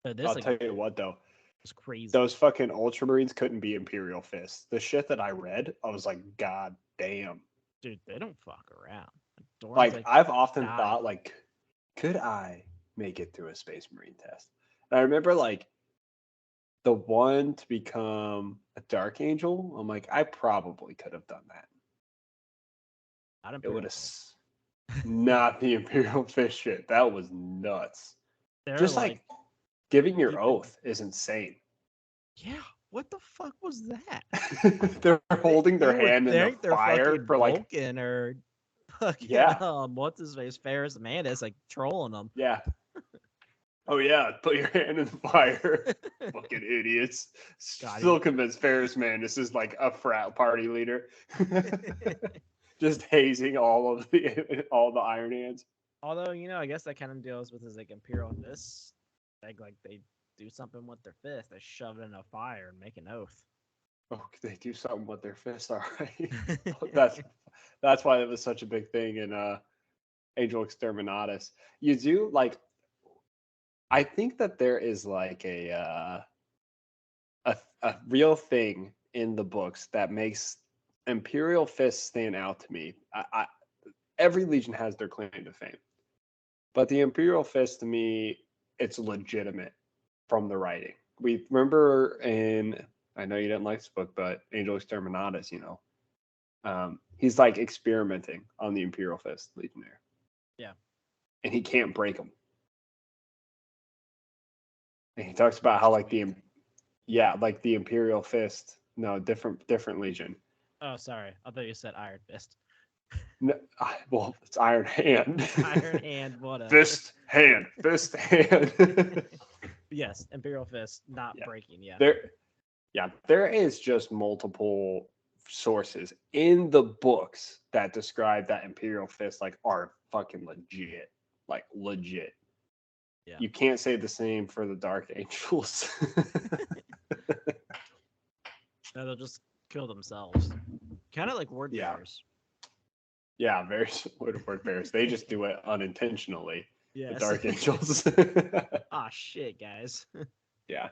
But this, I'll tell you what though. It's crazy. Those fucking Ultramarines couldn't be Imperial Fists. The shit that I read, I was like, God damn. Dude, they don't fuck around. Like I've often thought, like, could I make it through a Space Marine test? And I remember like the one to become a Dark Angel. I'm like, I probably could have done that. It would have not the Imperial Fist shit. That was nuts. Just like giving your oath is insane. Yeah, what the fuck was that? They're holding their hand in the fire for like Vulcan or fucking what's his face, Ferris Mantis, like trolling them. Yeah. Oh yeah, put your hand in the fire. Fucking idiots. Still convinced Ferris Mantis is like a frat party leader. Just hazing all the Iron Hands. Although, I guess that kind of deals with his like Imperial Fists. Like they do something with their fist, they shove it in a fire and make an oath. Oh, they do something with their fist, all right. That's why it was such a big thing in Angel Exterminatus. You do like, I think that there is like a real thing in the books that makes Imperial Fists stand out to me. Every Legion has their claim to fame, but the Imperial Fist to me, it's legitimate from the writing. We remember I know you didn't like this book, but Angel Exterminatus, he's like experimenting on the Imperial Fist Legionnaire. Yeah. And he can't break them. And he talks about how like the Imperial Fist. No, different Legion. Oh, sorry. I thought you said Iron Fist. No, well, it's Iron Hand. Iron Hand, whatever. Fist hand. Yes, Imperial Fist, not breaking. Yeah. There is just multiple sources in the books that describe that Imperial Fist like are fucking legit, like legit. Yeah. You can't say the same for the Dark Angels. No, they'll just kill themselves. Kind of like word bearers. Yeah, very similar to word bearers. They just do it unintentionally. Yes. The Dark Angels. Ah, shit, guys. Yeah.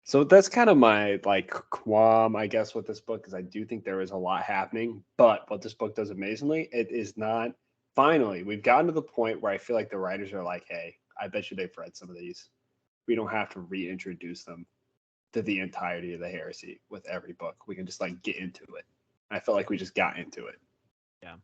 So that's kind of my like qualm, I guess, with this book, because I do think there is a lot happening. But what this book does amazingly, it is not. Finally, we've gotten to the point where I feel like the writers are like, "Hey, I bet you they've read some of these. We don't have to reintroduce them to the entirety of the heresy with every book. We can just like get into it." I felt like we just got into it. Yeah.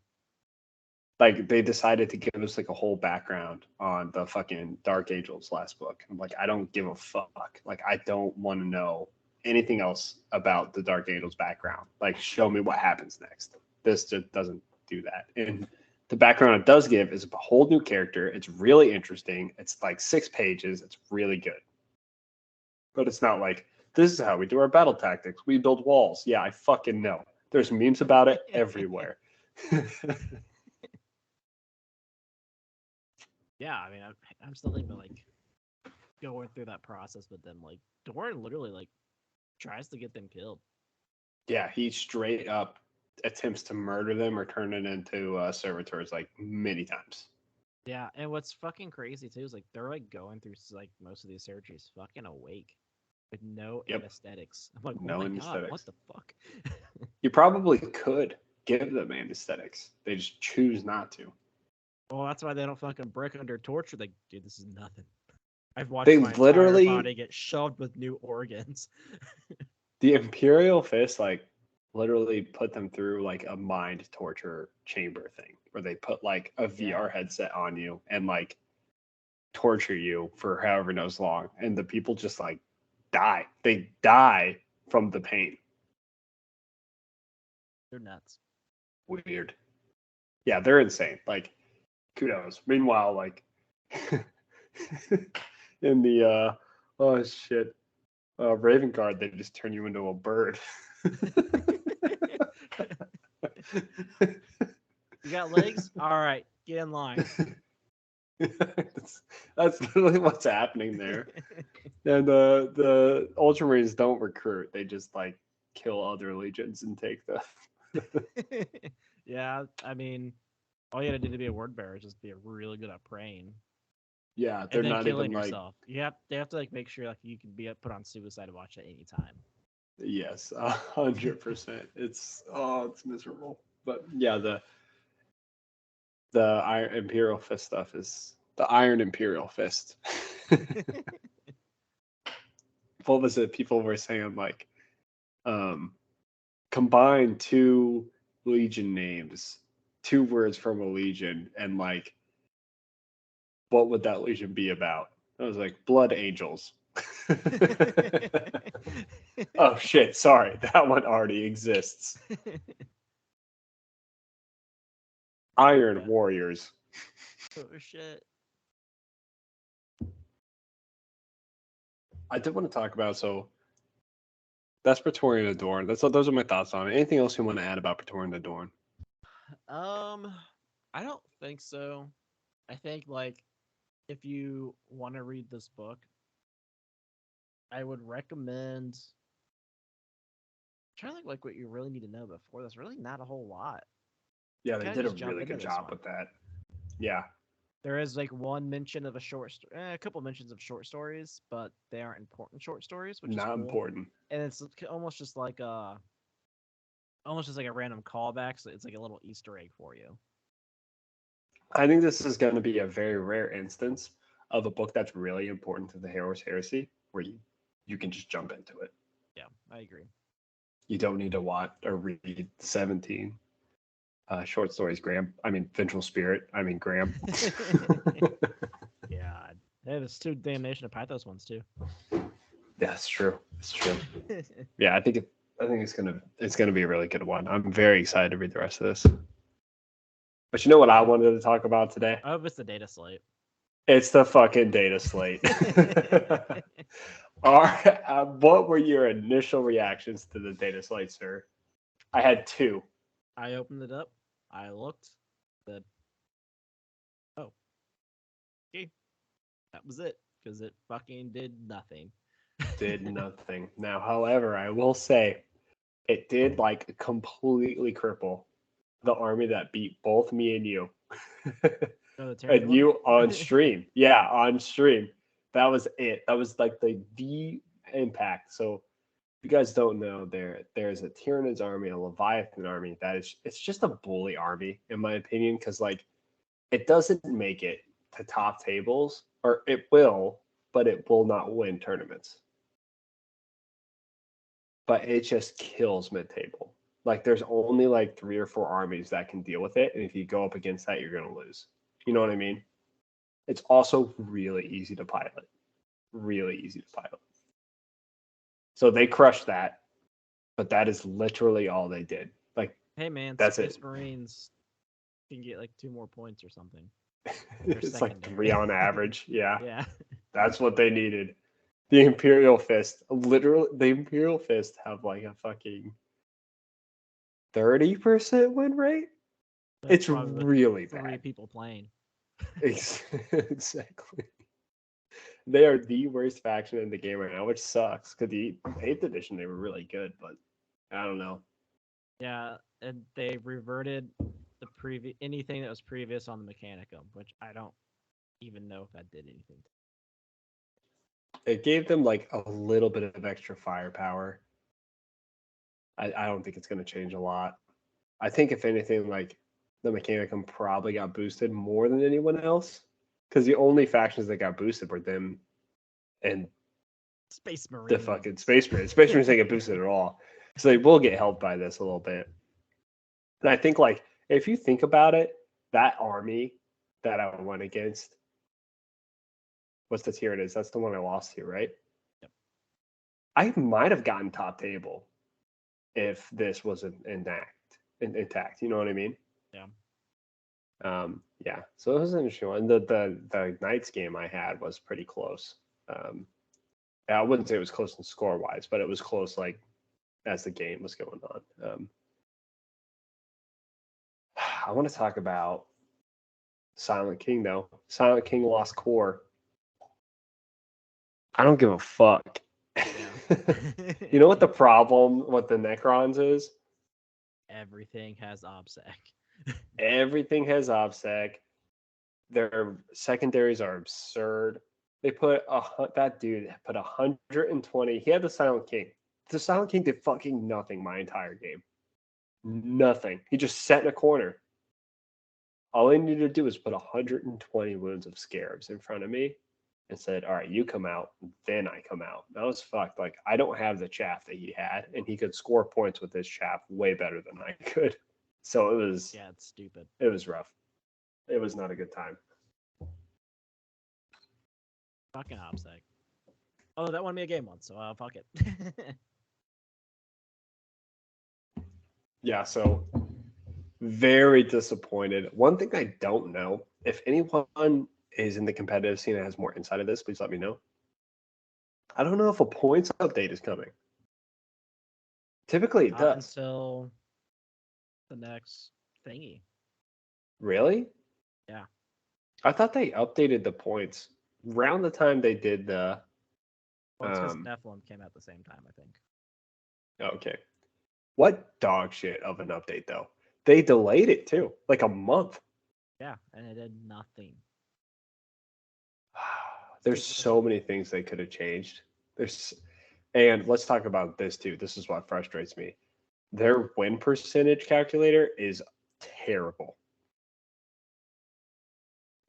Like they decided to give us like a whole background on the fucking Dark Angels last book. I'm like, I don't give a fuck. Like I don't want to know anything else about the Dark Angels background. Like show me what happens next. This just doesn't do that. And the background it does give is a whole new character. It's really interesting. It's like 6 pages. It's really good. But it's not like, this is how we do our battle tactics. We build walls. Yeah, I fucking know. There's memes about it everywhere. Yeah, I mean, I'm still even like going through that process with them. Like Dorn literally like tries to get them killed. Yeah, he straight up attempts to murder them or turn it into servitors like many times. Yeah, and what's fucking crazy too is like they're like going through like most of these surgeries fucking awake with no anesthetics. I'm like, oh no my anesthetics. God, what the fuck? You probably could give them anesthetics. They just choose not to. Well, that's why they don't fucking break under torture. Like, dude, this is nothing. I've watched They my literally entire body get shoved with new organs. The Imperial Fist like literally put them through like a mind torture chamber thing where they put like a VR headset on you and like torture you for however knows long, and the people just like die. They die from the pain. They're nuts. Weird. Yeah, they're insane. Like, kudos. Meanwhile, like in the oh shit, Raven Guard, they just turn you into a bird. You got legs? All right, get in line. That's literally what's happening there. And the Ultramarines don't recruit; they just like kill other legions and take the. Yeah, I mean, all you gotta do to be a word bearer is just be really good at praying. Yeah, they're and then not killing even yourself. They have to like make sure like you can be put on suicide watch at any time. Yes, 100%. It's miserable. But yeah, the Iron Imperial Fist stuff is the Iron Imperial Fist. What was it? People were saying like, combine 2 Legion names, 2 words from a Legion, and like, what would that Legion be about? I was like, Blood Angels. Oh shit! Sorry, that one already exists. Iron Warriors. Oh shit! I did want to talk about that's Praetorian of Dorn. Those are my thoughts on it. Anything else you want to add about Praetorian of Dorn? I don't think so. I think like if you want to read this book, I would recommend. I'm trying to think like what you really need to know before this. Really, not a whole lot. Yeah, they did a really good job with that. Yeah. There is like one mention of a couple mentions of short stories, but they aren't important short stories, which not is cool. Important. And it's almost just like a random callback. So it's like a little Easter egg for you. I think this is going to be a very rare instance of a book that's really important to the Hero's Heresy, where you can just jump into it. Yeah, I agree. You don't need to watch or read 17 short stories, Graham. I mean, Vengeful Spirit. I mean, Graham. Yeah, there's 2 Damnation of Pythos ones too. Yeah, it's true. It's true. Yeah, I think it's gonna be a really good one. I'm very excited to read the rest of this. But you know what I wanted to talk about today? I hope it's the data slate. It's the fucking data slate. What were your initial reactions to the data slate, sir? I had 2. I opened it up. I looked. Said, "Oh, okay, that was it," because it fucking did nothing. Did nothing. Now, however, I will say it did like completely cripple the army that beat both me and you. And you on stream. Yeah, on stream. That was it. That was like the impact. So if you guys don't know, there's a Tyrannid's army, a Leviathan army it's just a bully army, in my opinion, because like it doesn't make it to top tables, or it will, but it will not win tournaments. But it just kills mid-table. Like there's only like 3 or 4 armies that can deal with it, and if you go up against that, you're gonna lose. You know what I mean? It's also really easy to pilot. Really easy to pilot. So they crushed that, but that is literally all they did. Like, hey man, that's Space it. Marines can get like 2 more points or something. It's like 3 on average. Yeah. Yeah. That's what they needed. The Imperial Fist, literally, the Imperial Fist have like a fucking 30% win rate. That's It's really 3 bad. people playing. Exactly. They are the worst faction in the game right now, which sucks because the 8th edition they were really good, but I don't know. Yeah, and they reverted the anything that was previous on the Mechanicum, which I don't even know if that did anything. It gave them like a little bit of extra firepower. I don't think it's going to change a lot. I think if anything, like the Mechanicum probably got boosted more than anyone else, because the only factions that got boosted were them and Space Marines. the fucking Space Marines. Space Marines didn't get boosted at all, so they will get helped by this a little bit. And I think, like, if you think about it, that army that I went against, what's the tier it is? That's the one I lost to, right? Yep. I might have gotten top table if this wasn't intact. You know what I mean? Yeah. Yeah. So it was an interesting one. The Knights game I had was pretty close. I wouldn't say it was close in score wise, but it was close like as the game was going on. I want to talk about Silent King though. Silent King lost core. I don't give a fuck. Yeah. You know what the problem with the Necrons is? Everything has OBSEC. Everything has OBSEC. Their secondaries are absurd. They put that dude put 120. He had the Silent King. The Silent King did fucking nothing my entire game. Nothing. He just sat in a corner. All I needed to do was put 120 wounds of scarabs in front of me and said, all right, you come out, then I come out. That was fucked. Like, I don't have the chaff that he had, and he could score points with his chaff way better than I could. So it was... Yeah, it's stupid. It was rough. It was not a good time. Fucking OBSEC. Oh, that won me a game once, so fuck it. Yeah, so very disappointed. One thing I don't know, if anyone is in the competitive scene and has more insight of this, please let me know. I don't know if a points update is coming. Typically it does. Until the next thingy. Really? Yeah. I thought they updated the points around the time they did the... Well, it's because Nephilim came out at the same time, I think. Okay. What dog shit of an update, though. They delayed it, too. Like a month. Yeah, and it did nothing. There's so many things they could have changed. And let's talk about this, too. This is what frustrates me. Their win percentage calculator is terrible.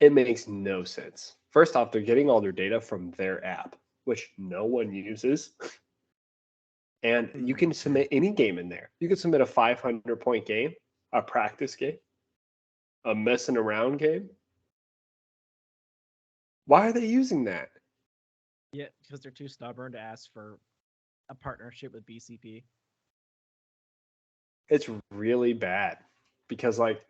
It makes no sense. First off, they're getting all their data from their app, which no one uses. And you can submit any game in there. You can submit a 500-point game, a practice game, a messing around game. Why are they using that? Yeah, because they're too stubborn to ask for a partnership with BCP. It's really bad because, like,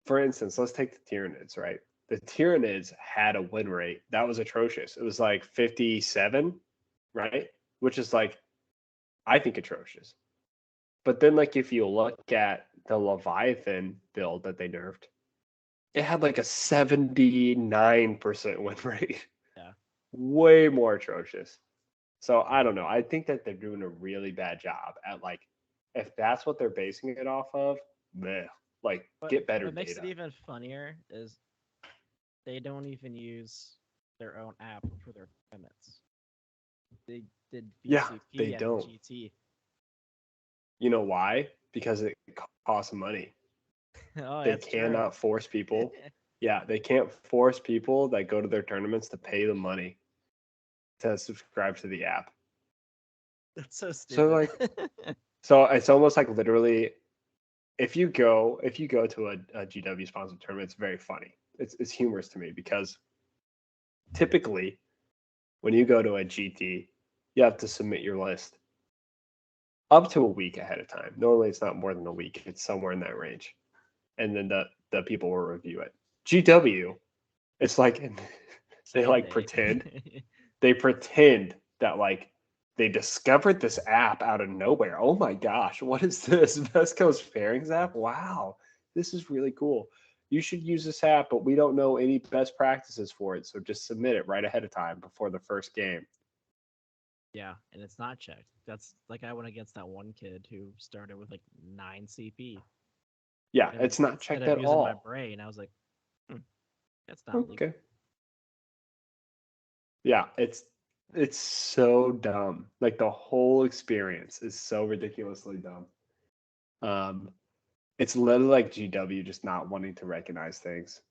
for instance, let's take the Tyranids, right? The Tyranids had a win rate that was atrocious. It was like 57, right? Which is like, I think, atrocious. But then, like, if you look at the Leviathan build that they nerfed, it had like a 79% win rate. Yeah. Way more atrocious. So I don't know. I think that they're doing a really bad job at, like, if that's what they're basing it off of, meh. Like, get better what makes data. it even funnier is they don't even use their own app for their tournaments. They did BCP they and don't. GT. You know why? Because it costs money. Oh, They that's cannot true. force people. Yeah, they can't force people that go to their tournaments to pay the money to subscribe to the app. That's so stupid. So, like, so it's almost like literally, if you go to a GW sponsored tournament, it's very funny. It's humorous to me because typically when you go to a GT, you have to submit your list up to a week ahead of time. Normally, it's not more than a week. It's somewhere in that range, and then the people will review it. GW, it's like they like pretend they pretend that, like, they discovered this app out of nowhere. Oh my gosh, what is this? Best Coast Pairings app? Wow, this is really cool. You should use this app, but we don't know any best practices for it, so just submit it right ahead of time before the first game. Yeah, and it's not checked. That's like I went against that one kid who started with like 9 CP. Yeah, And it's not instead checked of at using all. my brain, I was like, that's not legal. Okay. Yeah, it's so dumb. Like, the whole experience is so ridiculously dumb. It's literally like GW just not wanting to recognize things.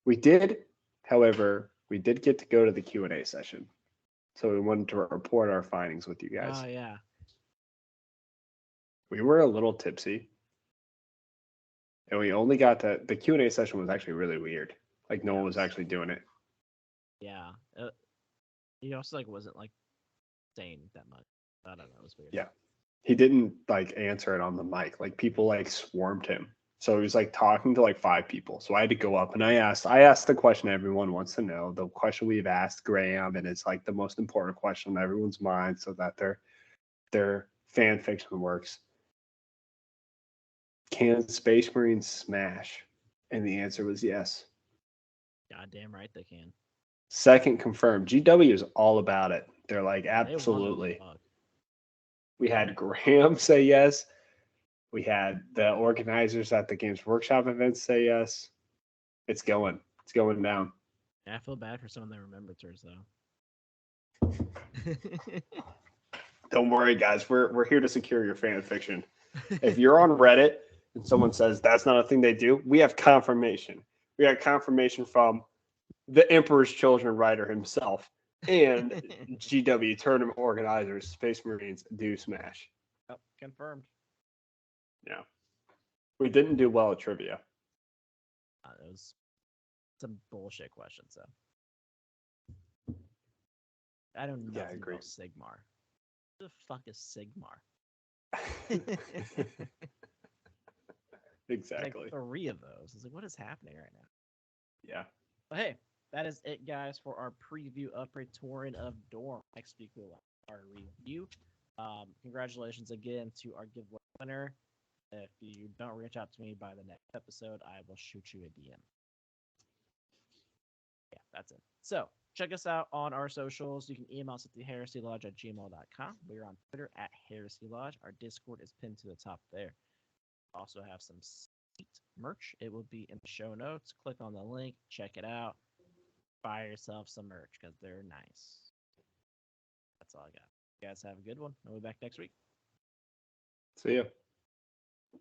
We did, however, we did get to go to the Q&A session. So we wanted to report our findings with you guys. Oh, yeah. We were a little tipsy. And we only got the Q&A session was actually really weird. Like, no one was actually doing it. Yeah. He also like wasn't like saying that much. I don't know. It was weird. Yeah. He didn't like answer it on the mic. Like, people like swarmed him. So he was like talking to like 5 people. So I had to go up and I asked the question everyone wants to know, the question we've asked Graham, and it's like the most important question on everyone's mind so that their fan fiction works. Can Space Marines smash? And the answer was yes. Goddamn right they can. Second confirmed. GW is all about it. They're like, absolutely. We had Graham say yes. We had the organizers at the Games Workshop events say yes. It's going. It's going down. I feel bad for some of the remembrancers though. Don't worry, guys. We're here to secure your fan fiction. If you're on Reddit and someone says that's not a thing they do, we have confirmation. We have confirmation from the Emperor's Children writer himself and GW tournament organizers. Space Marines do smash. Oh, confirmed. Yeah. We didn't do well at trivia. It was some bullshit questions though. I don't know nothing about Sigmar. Who the fuck is Sigmar? Exactly. Like 3 of those. It's like, what is happening right now? Yeah. But hey, that is it, guys, for our preview of Praetorian of Dorn. Next week we'll have our review. Congratulations again to our giveaway winner. If you don't reach out to me by the next episode, I will shoot you a DM. Yeah, that's it. So check us out on our socials. You can email us at theheresylodge@gmail.com. We're on Twitter at Heresy Lodge. Our Discord is pinned to the top there. We also have some sweet merch. It will be in the show notes. Click on the link, check it out. Buy yourself some merch because they're nice. That's all I got. You guys have a good one. I'll be back next week. See ya.